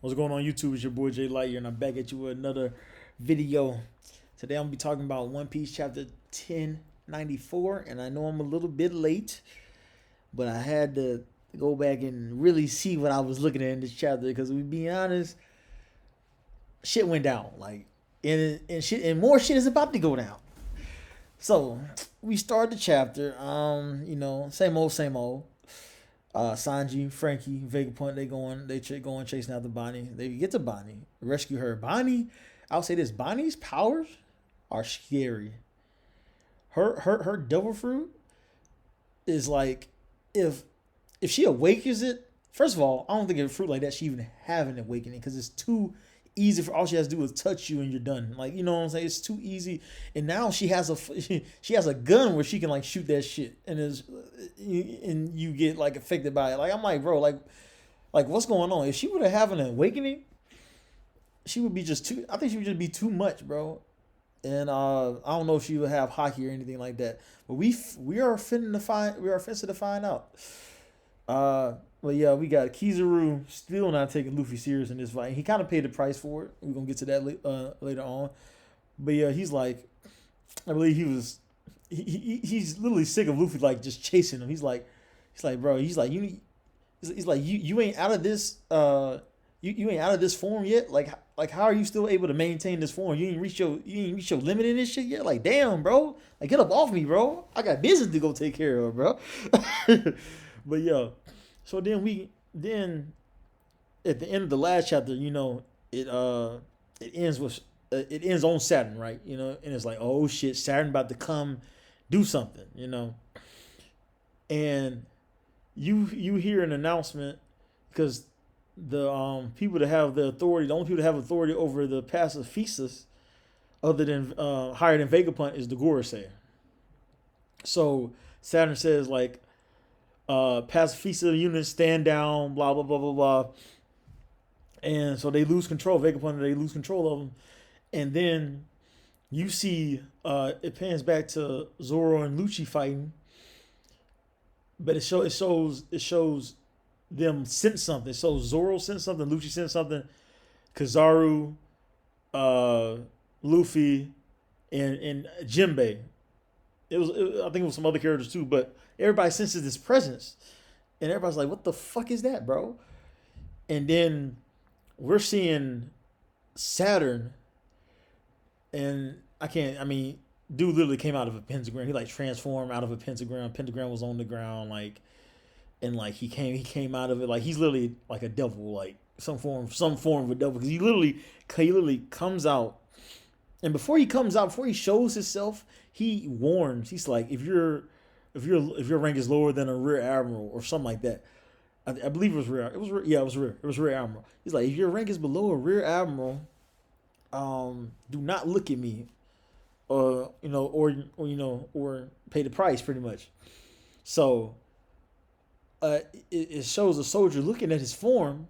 What's going on YouTube? It's your boy Jay Lightyear, and I'm back at you with another video. Today I'm gonna be talking about One Piece chapter 1094, and I know I'm a little bit late, but I had to go back and really see what I was looking at in this chapter because, to be honest, shit went down. And more shit is about to go down. So we start the chapter. Same old, same old. Sanji, Frankie, Vegapunk, they going chasing after Bonnie. They get to Bonnie, rescue her. Bonnie, I'll say this: Bonnie's powers are scary. Her devil fruit is like, if she awakens it. First of all, I don't think a fruit like that she even have an awakening because it's too easy for all she has to do is touch you and you're done. Like, you know what I'm saying? It's too easy. And now she has a gun where she can like shoot that shit and you get like affected by it. Like, I'm like, bro, like what's going on? If she would have an awakening, she would be just too. I think she would just be too much, bro. And I don't know if she would have hockey or anything like that. But we are finna to find out. But yeah, we got Kizaru still not taking Luffy serious in this fight. He kind of paid the price for it. We're gonna get to that later on. But yeah, he's like, I believe he's literally sick of Luffy like just chasing him. He's like, bro, you ain't out of this you ain't out of this form yet. Like how are you still able to maintain this form? You ain't reach your limit in this shit yet. Like, damn, bro, like get up off me, bro. I got business to go take care of, bro. But yeah. So then at the end of the last chapter, it ends with it ends on Saturn, right? And it's like, oh shit, Saturn about to come do something, and you hear an announcement because the people that have the authority, the only people that have authority over the pacifistas, other than higher than Vegapunk, is the Gorosei. So Saturn says like, pacifista units stand down, blah blah blah blah blah, and so they lose control. Vegapunk, they lose control of them, and then you see it pans back to Zoro and Lucci fighting, but it shows them sent something. So Zoro sent something, Lucci sent something, Kizaru, uh, Luffy, and Jinbei. I think it was some other characters too, but everybody senses this presence, and everybody's like, "What the fuck is that, bro?" And then we're seeing Saturn, and I can't. I mean, dude literally came out of a pentagram. He like transformed out of a pentagram. Pentagram was on the ground, like, and like he came out of it like he's literally like a devil, like some form of a devil, because he literally comes out, and before he shows himself, he warns. He's like, if your rank is lower than a rear admiral or something like that. I believe it was rear. Yeah, it was rear. It was rear admiral. He's like, if your rank is below a rear admiral, do not look at me, or pay the price, pretty much. So, it shows a soldier looking at his form,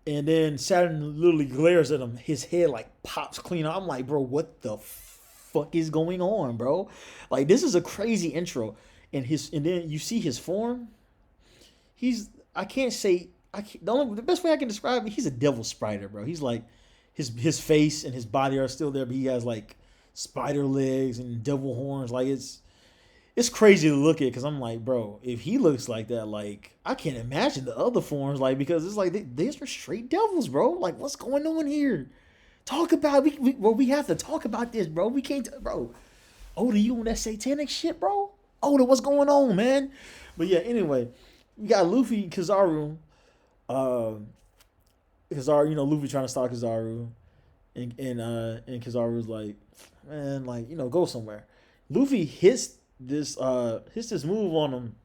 and then Saturn literally glares at him. His head like pops clean off. I'm like, bro, what the fuck is going on, bro? Like, this is a crazy intro, and then you see his form. He's I can't say I can't, the best way I can describe it. He's a devil spider, bro. He's like his face and his body are still there, but he has like spider legs and devil horns. Like, it's crazy to look at because I'm like, bro, if he looks like that, like, I can't imagine the other forms, like, because it's like these are straight devils, bro. Like, what's going on here? Talk about we have to talk about this, bro. We can't, bro. Oda, you on that satanic shit, bro? Oda, what's going on, man? But yeah, anyway, we got Luffy and Kizaru. Uh, Kizaru, Luffy trying to stop Kizaru, and Kizaru's like, man, like, go somewhere. Luffy hits this move on him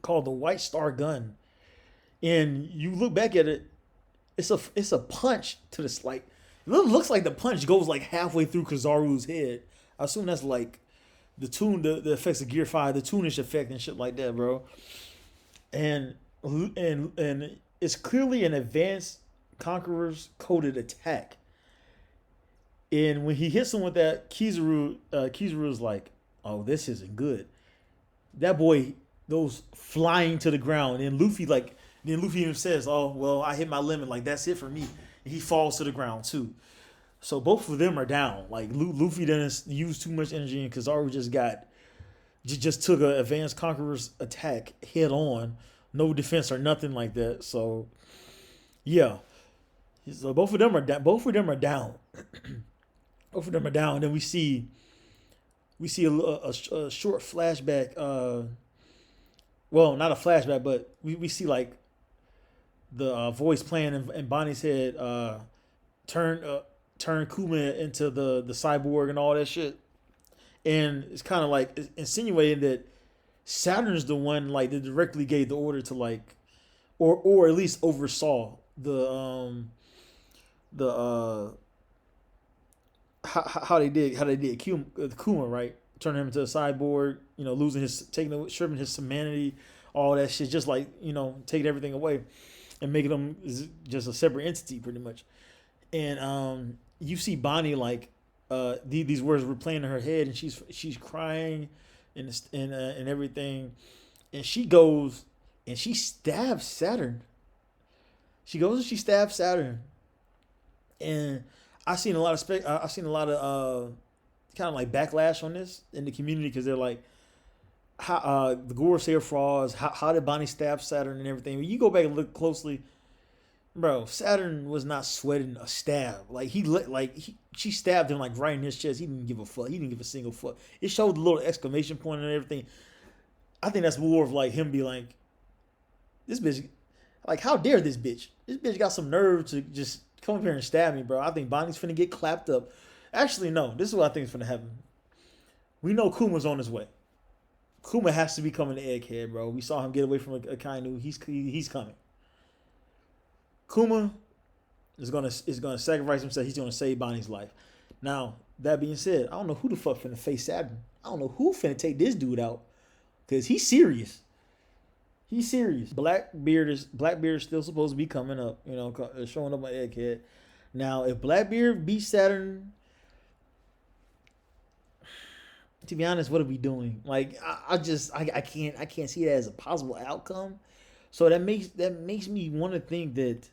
called the White Star Gun, and you look back at it, it's a punch to this, like, it looks like the punch goes like halfway through Kizaru's head. I assume that's like the effects of Gear 5, the Toonish effect and shit like that, bro. And and it's clearly an advanced Conqueror's coded attack. And when he hits him with that, Kizaru's like, "Oh, this isn't good." That boy goes flying to the ground, and Luffy like Then Luffy even says, "Oh well, I hit my limit. Like that's it for me." And he falls to the ground too. So both of them are down. Like Luffy didn't use too much energy, and Kizaru just took an advanced conqueror's attack head on, no defense or nothing like that. So yeah, so both of them are down. Both of them are down. Both of them are down. And then we see a short flashback. Well, not a flashback, but we see like the voice playing in Bonnie's head. Turn turn Kuma into the cyborg and all that shit. And it's kind of like insinuating that Saturn's the one like that directly gave the order to like, or at least oversaw the how they did Kuma, right, turning him into a cyborg, losing his stripping his humanity, all that shit, just like taking everything away and making him just a separate entity pretty much. And you see Bonnie like these words were playing in her head, and she's crying and everything, and she goes and she stabs Saturn. She goes and she stabs Saturn, and I've seen a lot of kind of like backlash on this in the community because they're like, how the Garcia frauds, how did Bonnie stab Saturn and everything. When you go back and look closely, bro, Saturn was not sweating a stab. Like she stabbed him like right in his chest. He didn't give a fuck. He didn't give a single fuck. It showed the little exclamation point and everything. I think that's more of like him be like, this bitch, like how dare this bitch? This bitch got some nerve to just come up here and stab me, bro. I think Bonnie's finna get clapped up. Actually, no. This is what I think is finna happen. We know Kuma's on his way. Kuma has to be coming to Egghead, bro. We saw him get away from a Kainu. He's coming. Kuma is gonna sacrifice himself. He's gonna save Bonnie's life. Now, that being said, I don't know who the fuck finna face Saturn. I don't know who finna take this dude out. Cause he's serious. He's serious. Blackbeard is still supposed to be coming up, showing up on Egghead. Now, if Blackbeard beats Saturn, to be honest, what are we doing? Like, I can't see that as a possible outcome. So that makes me want to think that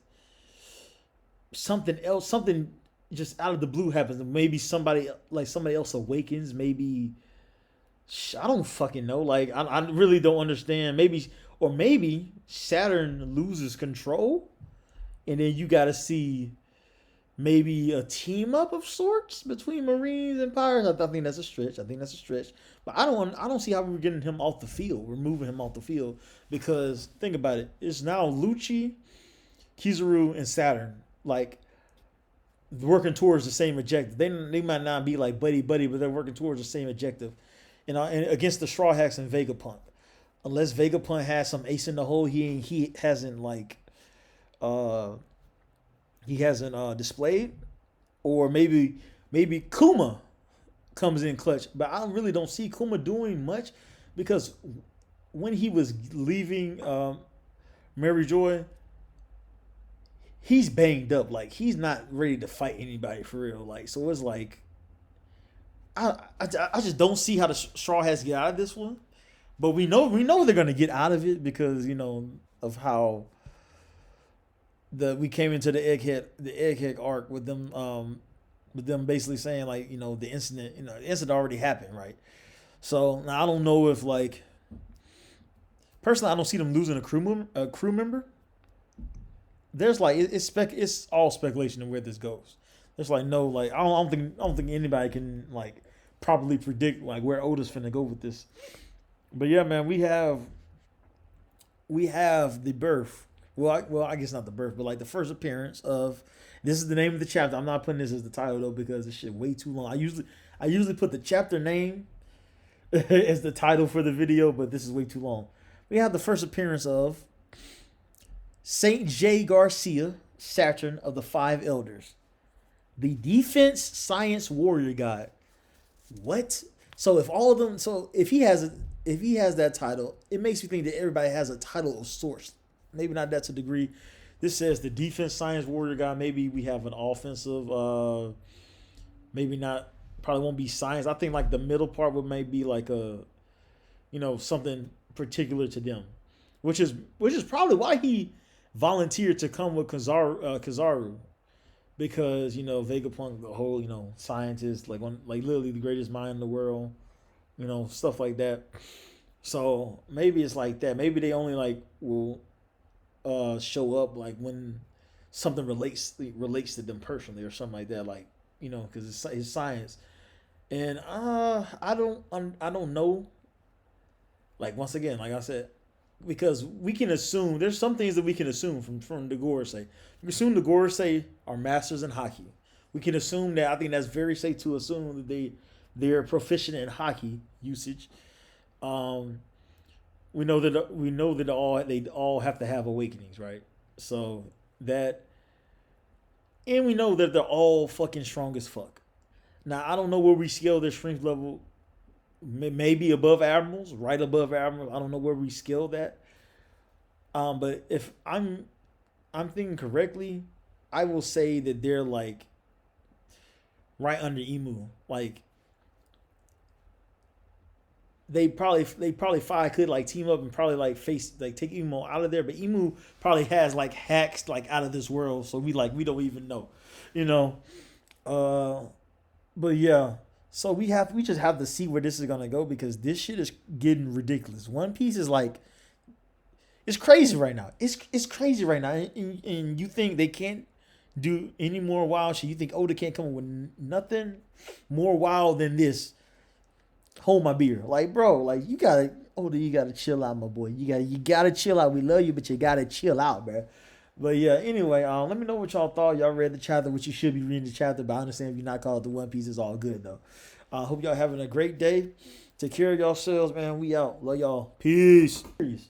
something just out of the blue happens. Maybe somebody else awakens. Maybe I don't fucking know. Like I really don't understand. Maybe Saturn loses control, and then you got to see maybe a team up of sorts between Marines and Pirates. I think that's a stretch. But I don't see how we're getting him off the field. We're moving him off the field because think about it. It's now Lucci, Kizaru, and Saturn like working towards the same objective. They might not be like buddy, but they're working towards the same objective. And against the Straw Hats and Vegapunk. Unless Vegapunk has some ace in the hole, he hasn't displayed, or maybe Kuma comes in clutch. But I really don't see Kuma doing much because when he was leaving Mary Joy, he's banged up. Like he's not ready to fight anybody for real. Like so, it's like I just don't see how the Straw Hats get out of this one. But we know they're gonna get out of it because of how we came into the egghead arc with them basically saying like the incident already happened, right? So now I don't know if like personally I don't see them losing a crew member. There's like it's all speculation of where this goes. There's like no like I don't think anybody can like properly predict like where Oda's finna go with this. But yeah, man, we have the birth. Well, I guess not the birth, but like the first appearance of. This is the name of the chapter. I'm not putting this as the title though because this shit way too long. I usually put the chapter name as the title for the video, but this is way too long. We have the first appearance of Saint J. Garcia, Saturn of the Five Elders, the defense science warrior god. What? So if he has that title, it makes me think that everybody has a title of sorts. Maybe not that to a degree. This says the defense science warrior guy. Maybe we have an offensive. Maybe not. Probably won't be science. I think like the middle part would maybe like a, something particular to them. which is probably why he volunteered to come with Kizaru, because Vegapunk, the whole scientist, like one, like literally the greatest mind in the world, stuff like that. So maybe it's like that. Maybe they only like will show up like when something relates to them personally or something like that. Like because it's science, and I don't know. Like once again, like I said, because we can assume there's some things that we can assume from the Gorosei. We can assume the Gorosei are masters in hockey. We can assume that. I think that's very safe to assume that they're proficient in hockey usage. Um, we know that they all have to have awakenings, right? So that, and we know that they're all fucking strong as fuck. Now I don't know where we scale their strength level. Maybe above admirals, right above admirals. I don't know where we scale that. But if I'm thinking correctly, I will say that they're like right under Emu. Like they probably five could like team up and probably like face like take Emu out of there, but Emu probably has like hacks like out of this world, so we don't even know, you know. Uh, but yeah, so we just have to see where this is gonna go because this shit is getting ridiculous. One Piece is like it's crazy right now. It's crazy right now, and you think they can't do any more wild shit? You think Oda can't come up with nothing more wild than this? Hold my beer, like bro, like you gotta chill out, my boy. You gotta chill out. We love you, but you gotta chill out, bro. But yeah, anyway, let me know what y'all thought. Y'all read the chapter, which you should be reading the chapter, but I understand if you're not called the One Piece, it's all good though. Hope y'all having a great day. Take care of yourselves, man. We out. Love y'all. Peace. Peace.